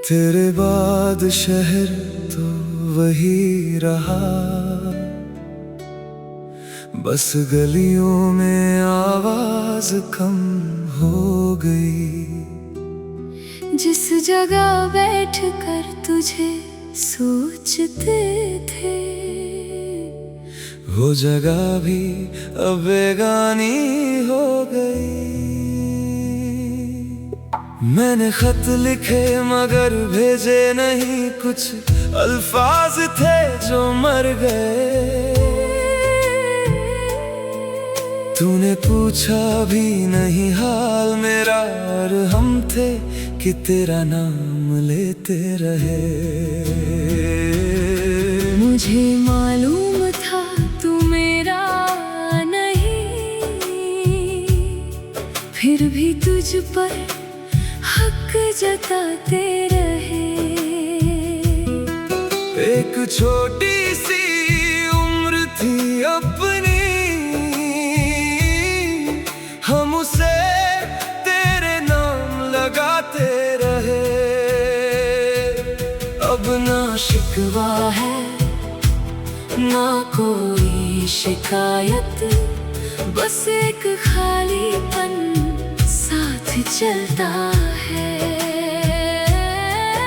तेरे बाद शहर तो वही रहा, बस गलियों में आवाज कम हो गई। जिस जगह बैठ कर तुझे सोचते थे, वो जगह भी अब बेगानी हो गई। मैंने खत लिखे मगर भेजे नहीं, कुछ अल्फाज थे जो मर गए। तूने पूछा भी नहीं हाल मेरा, और हम थे कि तेरा नाम लेते रहे। मुझे मालूम था तू मेरा नहीं, फिर भी तुझ पर हक जताते रहे। एक छोटी सी उम्र थी अपनी, हम उसे तेरे नाम लगाते रहे। अब ना शिकवा है ना कोई शिकायत, बस एक खालीपन साथ चलता है।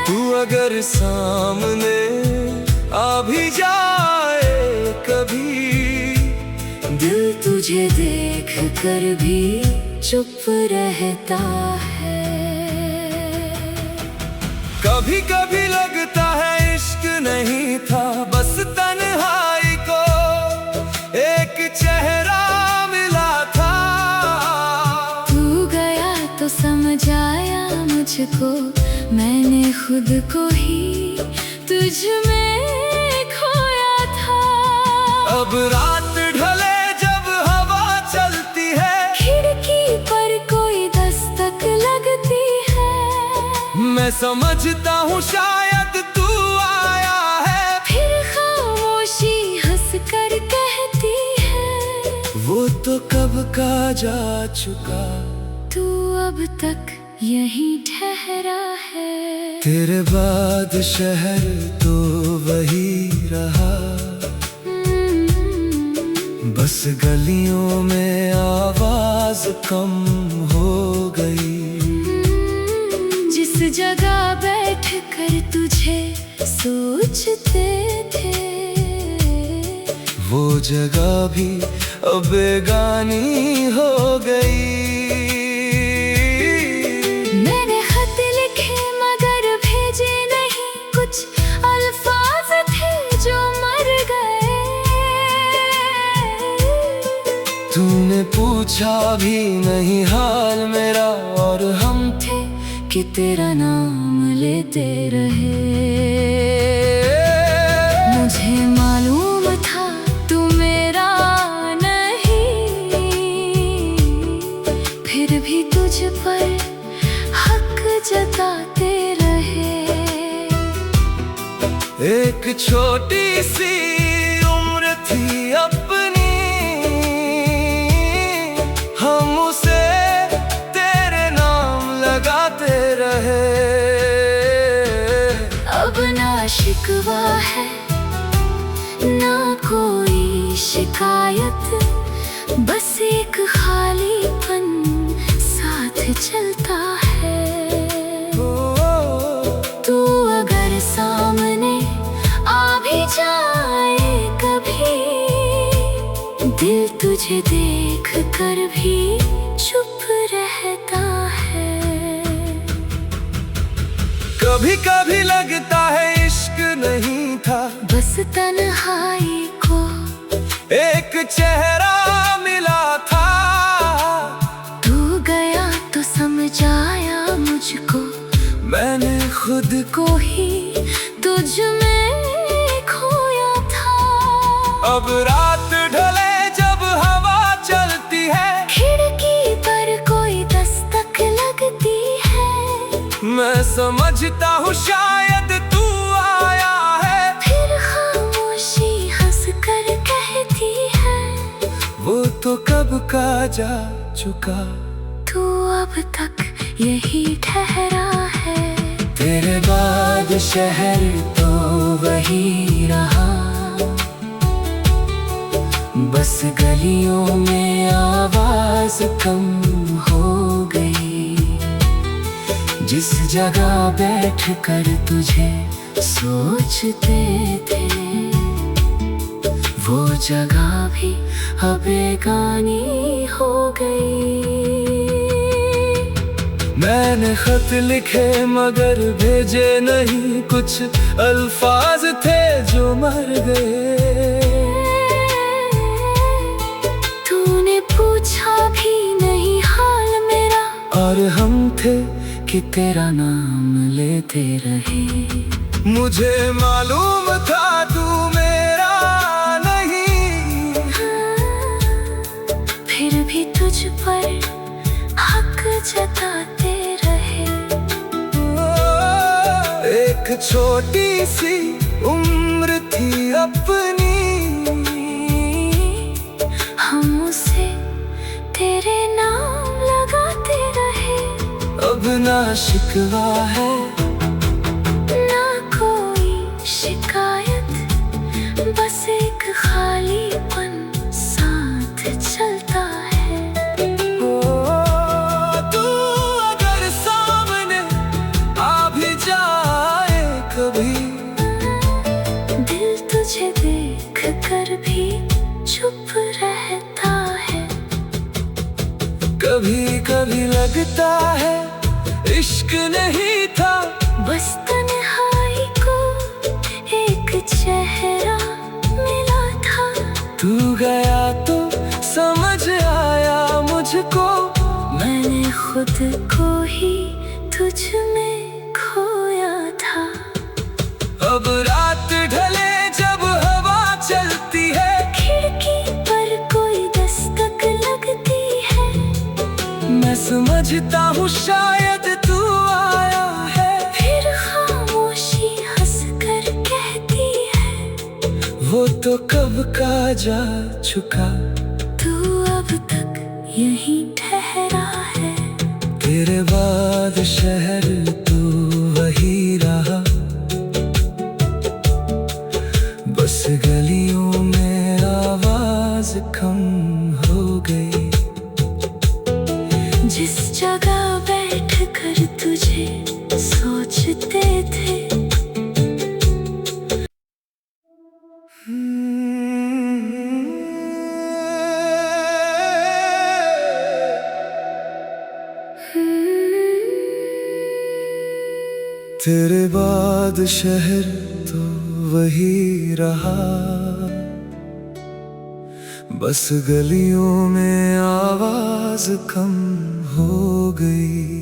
तू अगर सामने आ भी जाए कभी, दिल तुझे देख कर भी चुप रहता है। कभी कभी लगता है इश्क नहीं था, बस तन्हाई को एक चेहरा मिला था। तू गया तो समझ आया मुझको, मैंने खुद को ही तुझ में खोया था। अब रात ढले जब हवा चलती है, खिड़की पर कोई दस्तक लगती है। मैं समझता हूँ शायद तू आया है, फिर खामोशी हंस कर कहती है, वो तो कब का जा चुका, तू अब तक यहीं ठहरा है। तेरे बाद शहर तो वही रहा, बस गलियों में आवाज कम हो गई। जिस जगह बैठ कर तुझे सोचते थे, वो जगह भी अब बेगानी हो गई। मैंने खत लिखे मगर भेजे नहीं, कुछ अल्फाज थे जो मर गए। तूने पूछा भी नहीं हाल मेरा, और हम थे कि तेरा नाम लेते रहे। मुझे मालूम था तू मेरा नहीं, फिर भी तुझ पर हक जताते रहे। एक छोटी सी उम्र थी अपनी, हम उसे तेरे नाम लगाते रहे। अब ना शिकवा है ना कोई शिकायत, बस एक खालीपन साथ चलता है। तू अगर सामने आ भी जाए कभी, दिल तुझे देख कर भी चुप रहता है। कभी कभी लगता है इश्क नहीं था, बस तन्हाई को एक चेहरा मिला था। तू गया तो समझ आया मुझको, मैंने खुद को ही तुझ में खोया था। अब रात ढले जब हवा चलती है, खिड़की पर कोई दस्तक लगती है। मैं समझता हूँ शायद तू आया है, फिर खामोशी का जा चुका। तू अब तक यही ठहरा है। तेरे बाद शहर तो वही रहा, बस गलियों में आवाज कम हो गई। जिस जगह बैठ कर तुझे सोचते थे, वो जगह भी अब बेगानी हो गई। मैंने खत लिखे मगर भेजे नहीं, कुछ अल्फाज थे जो मर गए। तूने पूछा भी नहीं हाल मेरा, और हम थे कि तेरा नाम लेते रहे। मुझे मालूम था तू मेरा नहीं, फिर भी तुझ पर हक जताते रहे। एक छोटी सी उम्र थी अपनी, हम उसे तेरे नाम लगाते रहे। अब ना शिकवा है ना कोई शिकायत, बस एक खालीपन साथ चलता है। तू अगर सामने आ भी जाए कभी, दिल तुझे देख कर भी चुप रहता है। कभी कभी लगता है इश्क नहीं था, बस तन्हाई को एक चेहरा मिला था। तू गया तो समझ आया मुझको, मैंने खुद को ही तुझ में खोया था। अब रात ढले जब हवा चलती है, खिड़की पर कोई दस्तक लगती है। मैं समझता हूँ शायद तू आया है। फिर खामोशी हंस कर कहती है, वो तो कब का जा चुका। तू अब तक यहीं ठहरा है। तेरे बाद शहर तो वही रहा, बस गलियों में आवाज कम हो गई। जिस जगह बैठ कर तुझे सोचते थे, तेरे बाद शहर तो वही रहा, बस गलियों में आवाज कम हो गई।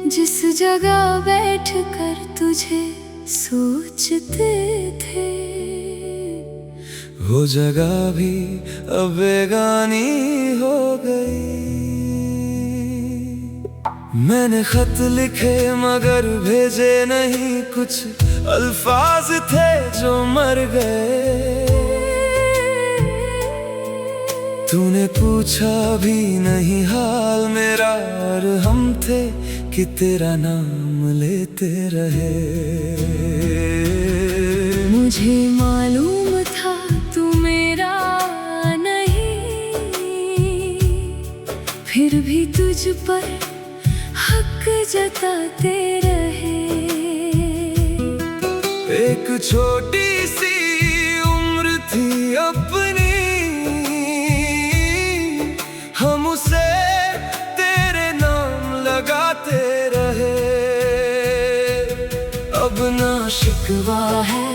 जिस जगह बैठ कर तुझे सोचते थे, वो जगह भी अब बेगानी हो गई। मैंने खत लिखे मगर भेजे नहीं, कुछ अल्फाज थे जो मर गए। तूने पूछा भी नहीं हाल मेरा, और हम थे कि तेरा नाम लेते रहे। मुझे मालूम था तू मेरा नहीं, फिर भी तुझ पर हक जताते रहे। एक छोटी सी उम्र थी अपनी, हम उसे तेरे नाम लगाते रहे। अब ना शिकवा है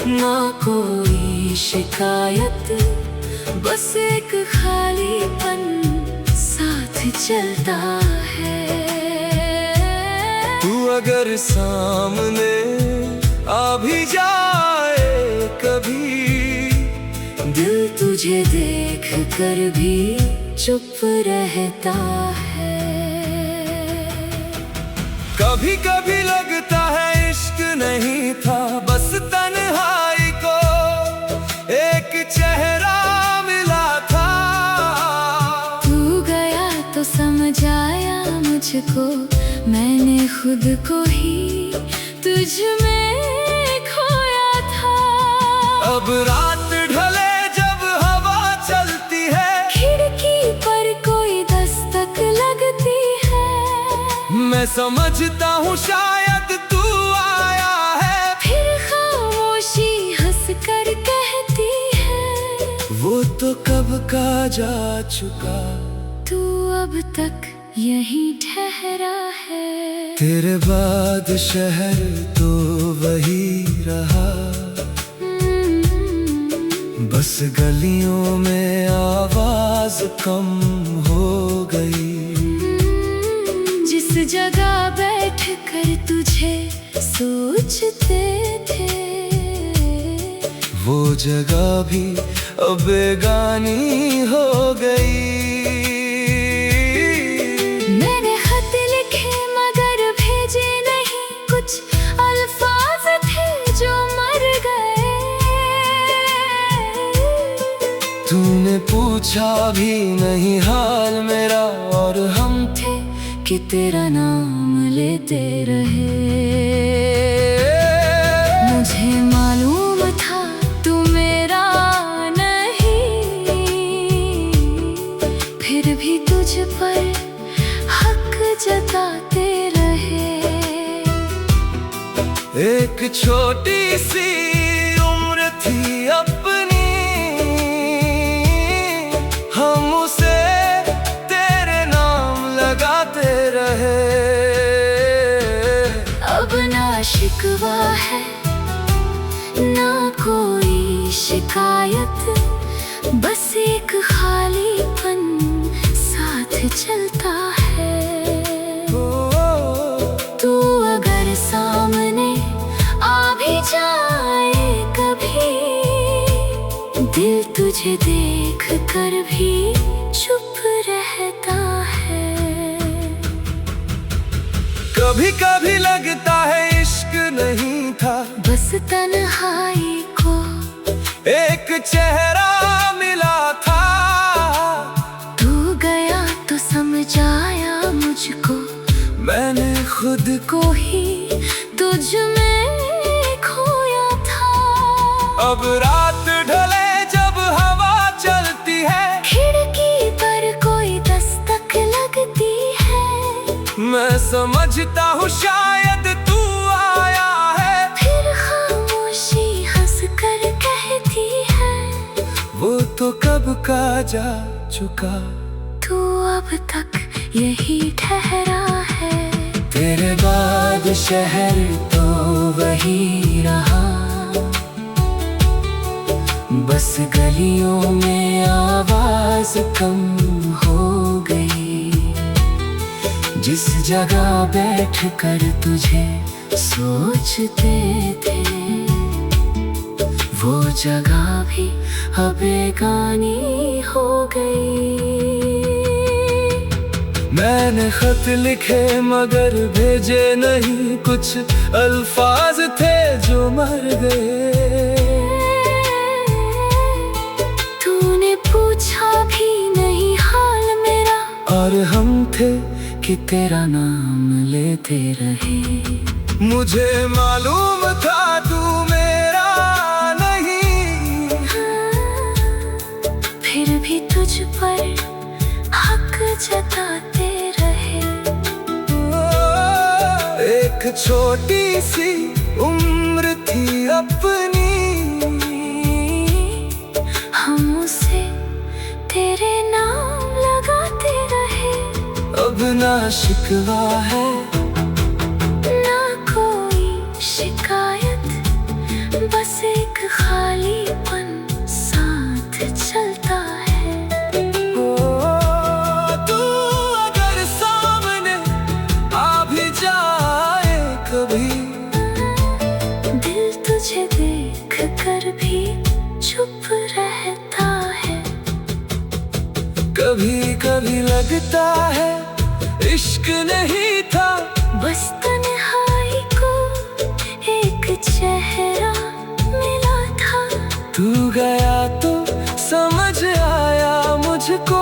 ना कोई शिकायत, बस एक खालीपन साथ चलता है। तू अगर सामने आ भी जाए कभी, दिल तुझे देख कर भी चुप रहता है। कभी कभी लगता है इश्क नहीं था, बस तन्हाई को एक चेहरा मिला था। मुझको, मैंने खुद को ही तुझ में खोया था। अब रात ढले जब हवा चलती है, खिड़की पर कोई दस्तक लगती है, मैं समझता हूँ शायद तू आया है। फिर खामोशी हंस कर कहती है, वो तो कब का जा चुका, तू अब तक यहीं ठहरा है। तेरे बाद शहर तो वही रहा, बस गलियों में आवाज कम हो गई। जिस जगह बैठ कर तुझे सोचते थे, वो जगह भी अब बेगानी हो गई। मैंने खत लिखे मगर भेजे नहीं, कुछ अल्फाज थे जो मर गए। तूने पूछा भी नहीं हाल मेरा, और हम थे कि तेरा नाम लेते रहे। मुझे मालूम था तू मेरा नहीं, फिर भी तुझ पर हक जताते रहे। एक छोटी सी उम्र थी अपनी, हम उसे तेरे नाम लगाते रहे। अब ना शिकवा है ना कोई शिकायत, बस एक खालीपन साथ चलता है। तू अगर सामने आ भी जाए कभी, दिल तुझे देख कर भी चुप रहता है। कभी कभी लगता है इश्क नहीं था, बस तन्हाई को एक चेहरा मिला था। तू गया तो समझाया मुझको, मैंने खुद को ही तुझ में खोया था। अब रात ढले जब हवा चलती है, खिड़की पर कोई दस्तक लगती है, मैं समझता हूँ शायद तू आया है। फिर खामोशी हंस कर कहती है, वो तो कब का जा चुका, तू अब तक यही ठहरा है। तेरे बाद शहर तो वही रहा, बस गलियों में आवाज कम हो गई। जिस जगह बैठ कर तुझे सोचते थे, वो जगह भी अब बेगानी हो गई। मैंने खत लिखे मगर भेजे नहीं, कुछ अल्फाज थे जो मर गए। तूने पूछा भी नहीं हाल मेरा, और हम थे कि तेरा नाम लेते रहे। मुझे मालूम था तू मेरा नहीं, फिर भी तुझ पर हक जताते रहे। एक छोटी सी उम्र थी अपनी, हम उसे तेरे नाम लगाते रहे। अब ना शिकवा है ना कोई शिकायत, बस एक खालीपन साथ चलता है। तू अगर सामने आ भी जाए कभी, दिल तुझे देख कर भी चुप रहता है। कभी कभी लगता है इश्क नहीं था, बस तन्हाई को एक चेहरा मिला था। तू गया तो समझ आया मुझको,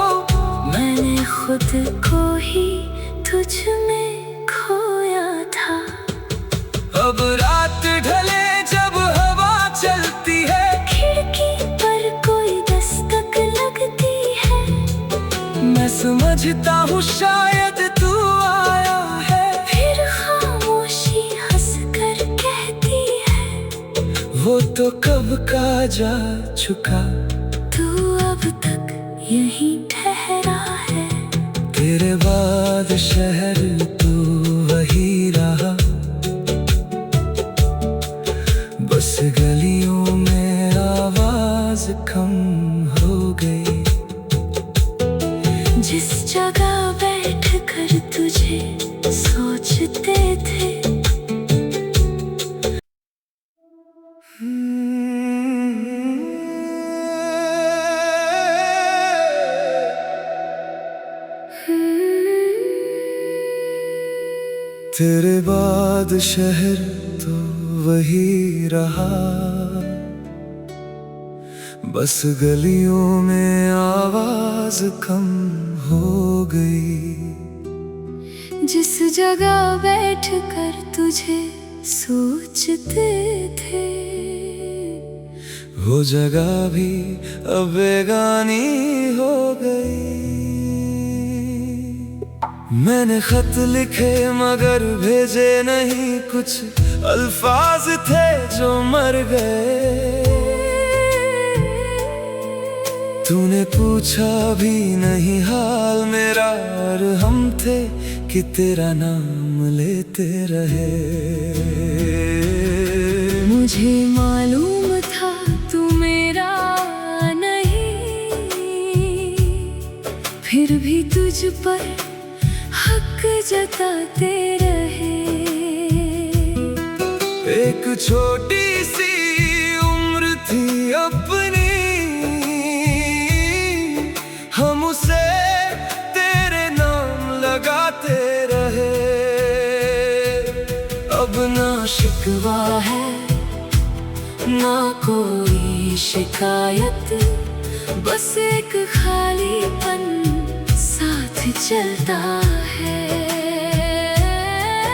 मैंने खुद को ही तुझ तुझ में खोया था। अब रात ढले जब हवा चलती है, खिड़की पर कोई दस्तक लगती है। मैं समझता हूँ शायद तू आया है, फिर खामोशी हंस कर कहती है, वो तो कब का जा चुका। तू अब तक यहीं ठहरा है। तेरे बाद शहर तू वही रहा, बस गलियों में आवाज कम हो गई। जिस जगह बैठ कर तुझे सोचते थे, तेरे बाद शहर तो वही रहा, बस गलियों में आवाज कम हो गई। जिस जगह बैठ कर तुझे सोचते थे, वो जगह भी अब बेगानी हो गई। मैंने खत लिखे मगर भेजे नहीं, कुछ अल्फाज थे जो मर गए। तूने पूछा भी नहीं हाल मेरा, और हम थे कि तेरा नाम लेते रहे। मुझे मालूम था तू मेरा नहीं, फिर भी तुझ पर हक जताते रहे। एक छोटी सी उम्र थी अपनी, हम उसे तेरे नाम लगाते रहे। अब ना शिकवा है ना कोई शिकायत, बस एक खालीपन साथ चलता है।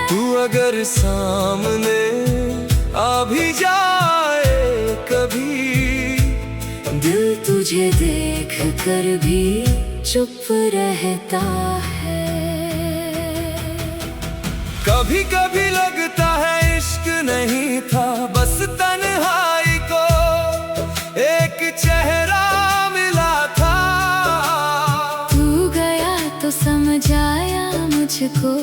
तू अगर सामने आ भी जाए कभी, दिल तुझे देख कर भी चुप रहता है। कभी कभी लगता है इश्क नहीं था, बस तन्हाई को एक चेहरा मिला था। तू गया तो समझ आया मुझको,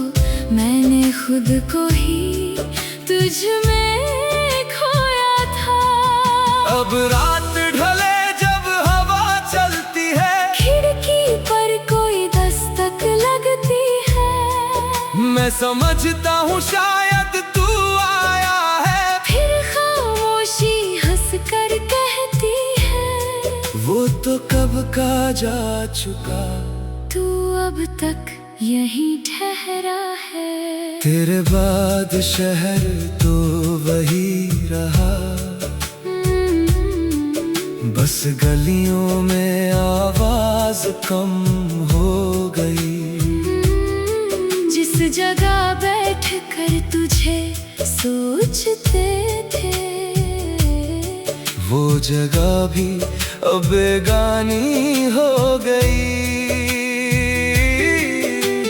मैंने खुद को ही तुझ में खोया था। अब रात ढले जब हवा चलती है, खिड़की पर कोई दस्तक लगती है। मैं समझता हूँ शायद तू आया है, फिर खामोशी हंस कर कहती है, वो तो कब का जा चुका। तू अब तक यहीं ठहरा है। तेरे बाद शहर तो वही रहा, बस गलियों में आवाज कम हो गई। जिस जगह बैठ कर तुझे सोचते थे, वो जगह भी अब बेगानी हो गई।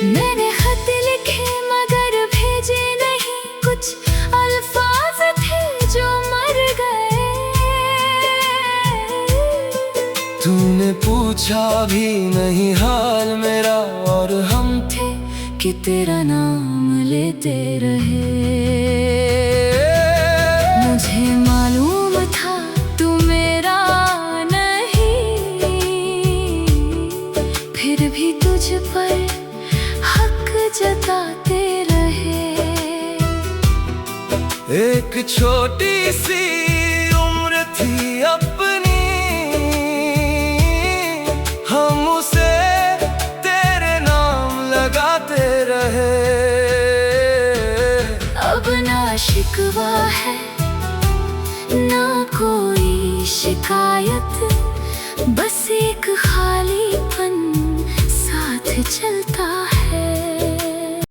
मैंने खत लिखे मगर भेजे नहीं, कुछ अल्फाज थे जो मर गए। तूने पूछा भी नहीं हाल मेरा, और हम थे कि तेरा नाम लेते रहे। मुझे मालूम था तू मेरा नहीं, फिर भी तुझ पर हक जताते रहे। एक छोटी सी उम्र थी अपनी, हम उसे तेरे नाम लगाते रहे। अब ना शिकवा है ना कोई शिकायत, बस एक खालीपन साथ चलता है।